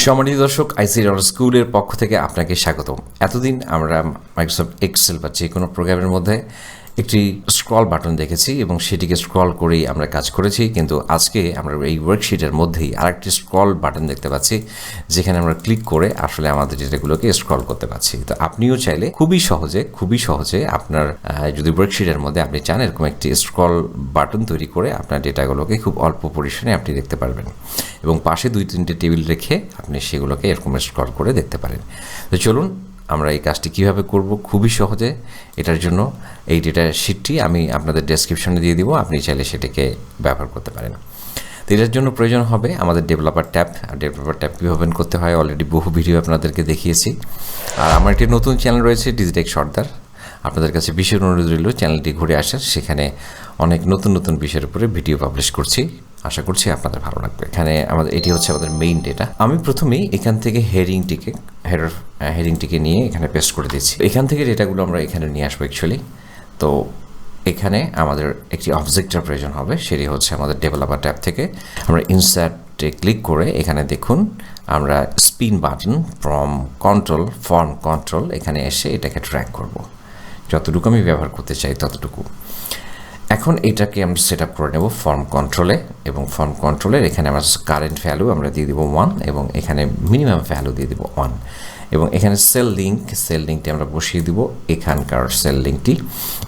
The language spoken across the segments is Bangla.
সম্মানিত দর্শক, আইসিটি স্কুলের পক্ষ থেকে আপনাকে স্বাগতম। এতদিন আমরা মাইক্রোসফট এক্সেল বা যে কোনো প্রোগ্রামের মধ্যে একটি স্ক্রল বাটন দেখেছি এবং সেটিকে স্ক্রল করেই আমরা কাজ করেছি, কিন্তু আজকে আমরা এই ওয়ার্কশিটের মধ্যেই আরেকটি স্ক্রল বাটন দেখতে পাচ্ছি, যেখানে আমরা ক্লিক করে আসলে আমাদের ডেটাগুলোকে স্ক্রল করতে পারছি। তো আপনিও চাইলে খুবই সহজে আপনার যদি ওয়ার্কশিটের মধ্যে আপনি চান এরকম একটি স্ক্রল বাটন তৈরি করে আপনার ডেটাগুলোকে খুব অল্প পরিসরে আপনি দেখতে পারবেন এবং পাশে 2-3টে টেবিল রেখে আপনি সেগুলোকে এরকম স্ক্রল করে দেখতে পারেন। তো চলুন আমরা এই কাজটি কীভাবে করব খুবই সহজে। এটার জন্য এই ডেটা শিটটি আমি আপনাদের ডেসক্রিপশনে দিয়ে দিব, আপনি চাইলে সেটাকে ব্যবহার করতে পারেন। তো এটার জন্য প্রয়োজন হবে আমাদের ডেভেলপার ট্যাব। আর ডেভেলপার ট্যাব কীভাবে ওপেন করতে হয় অলরেডি বহু ভিডিও আপনাদেরকে দেখিয়েছি। আর আমার একটি নতুন চ্যানেল রয়েছে ডিজিটেক সর্দার, আপনাদের কাছে বিশেষ অনুরোধ রইল চ্যানেলটি ঘুরে আসার, সেখানে অনেক নতুন বিষয়ের উপরে ভিডিও পাবলিশ করছি, আশা করছি আপনাদের ভালো লাগবে। এখানে এটি হচ্ছে আমাদের মেইন ডেটা। আমি প্রথমেই এখান থেকে হেডিংটিকে নিয়ে এখানে পেস্ট করে দিচ্ছি। এখান থেকে ডেটাগুলো আমরা এখানে নিয়ে আসবো অ্যাকচুয়ালি। তো এখানে আমাদের একটি অবজেক্টের প্রয়োজন হবে, সেটি হচ্ছে আমাদের ডেভেলপার ট্যাব থেকে আমরা ইনসার্টে ক্লিক করে এখানে দেখুন আমরা স্পিন বাটন ফর্ম কন্ট্রোল এখানে এসে এটাকে ট্র্যাক করব, যতটুকু আমি ব্যবহার করতে চাই ততটুকু। এখন এটাকে আমরা সেট আপ করে নেব ফর্ম কন্ট্রোলে, এবং ফর্ম কন্ট্রোলের এখানে আমরা কারেন্ট ভ্যালু আমরা দিয়ে দেবো 1 এবং এখানে মিনিমাম ভ্যালু দিয়ে দেবো 1 এবং এখানে সেল লিঙ্কটি আমরা বসিয়ে দিব এখানকার সেল লিঙ্কটি,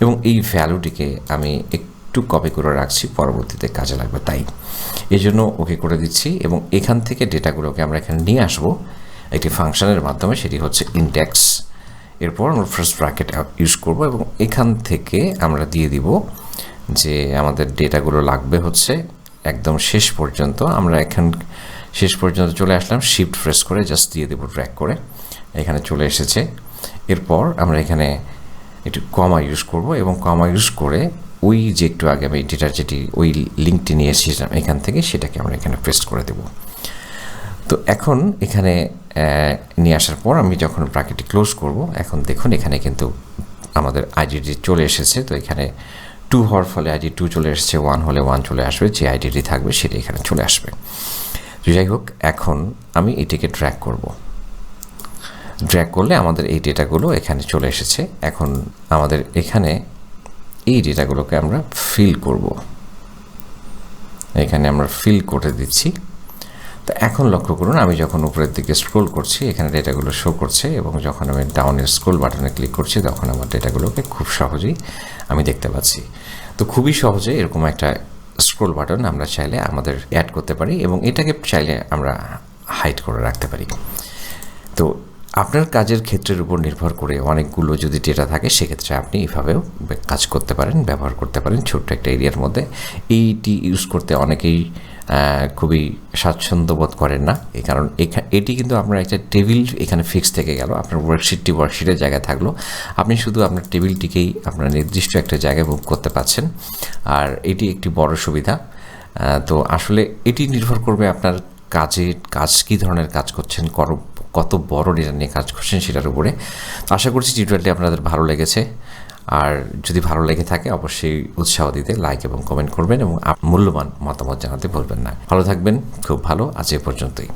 এবং এই ভ্যালুটিকে আমি একটু কপি করে রাখছি, পরবর্তীতে কাজে লাগবে, তাই এই জন্য ওকে করে দিচ্ছি। এবং এখান থেকে ডেটাগুলোকে আমরা এখানে নিয়ে আসবো একটি ফাংশনের মাধ্যমে, সেটি হচ্ছে ইনডেক্স। এরপর আমরা ফার্স্ট ব্র্যাকেট ইউজ করব এবং এখান থেকে আমরা দিয়ে দিব যে আমাদের ডেটাগুলো লাগবে হচ্ছে একদম শেষ পর্যন্ত। আমরা শেষ পর্যন্ত চলে আসলাম, শিফট প্রেস করে জাস্ট দিয়ে দেবো ড্র্যাগ করে, এখানে চলে এসেছে। এরপর আমরা এখানে একটু কমা ইউজ করব এবং কমা ইউজ করে ওই যে একটু আগে আমি ডেটার ওই লিঙ্কটি নিয়ে এসেছিলাম এখান থেকে, সেটাকে আমরা এখানে পেস্ট করে দেব। তো এখন এখানে নিয়ে আসার পর আমি যখন ব্র্যাকেটটি ক্লোজ করব, এখন দেখুন এখানে কিন্তু আমাদের আইডিটি চলে এসেছে। তো এখানে 2 হওয়ার ফলে আইডি 2 চলে এসেছে, 1 হলে 1 চলে আসবে, যে আইডিটি থাকবে সেটা এখানে চলে আসবে। তো যাই হোক, এখন আমি এটিকে ড্র্যাগ করলে আমাদের এই ডেটাগুলো এখানে চলে এসেছে। এখন আমাদের এখানে এই ডেটাগুলোকে আমরা ফিল করব, এখানে আমরা ফিল করে দিচ্ছি। তো এখন লক্ষ্য করুন আমি যখন উপরের দিকে স্ক্রোল করছি এখানে ডেটাগুলো শো করছে, এবং যখন আমি ডাউনের স্ক্রোল বাটনে ক্লিক করছি তখন আমার ডেটাগুলোকে খুব সহজেই আমি দেখতে পাচ্ছি। তো খুবই সহজে এরকম একটা স্ক্রোল বাটন আমরা চাইলে আমাদের অ্যাড করতে পারি এবং এটাকে চাইলে আমরা হাইড করে রাখতে পারি। তো আপনার কাজের ক্ষেত্রের উপর নির্ভর করে অনেকগুলো যদি ডেটা থাকে সেক্ষেত্রে আপনি এইভাবেও কাজ করতে পারেন, ব্যবহার করতে পারেন ছোট্ট একটা এরিয়ার মধ্যে। এইটি ইউজ করতে অনেকেই খুবই স্বাচ্ছন্দ্য বোধ করেন না, এই কারণ এটি কিন্তু আপনার একটা টেবিল এখানে ফিক্স থেকে গেল, আপনার ওয়ার্কশিটের জায়গায় থাকলো, আপনি শুধু আপনার টেবিলটিকেই আপনার নির্দিষ্ট একটা জায়গায় মুভ করতে পারছেন। আর এটি একটি বড় সুবিধা। তো আসলে এটি নির্ভর করবে আপনার কাজ কী ধরনের কাজ করছেন, কত বড় ডেটা নিয়ে কাজ করছেন সেটার উপরে। আশা করছি টিউটোরিয়ালটি আপনাদের ভালো লেগেছে, আর যদি ভালো লেগে থাকে অবশ্যই উৎসাহ দিতে লাইক এবং কমেন্ট করবেন এবং মূল্যবান মতামত জানাতে ভুলবেন না। ভালো থাকবেন, খুব ভালো, আজ এ পর্যন্তই।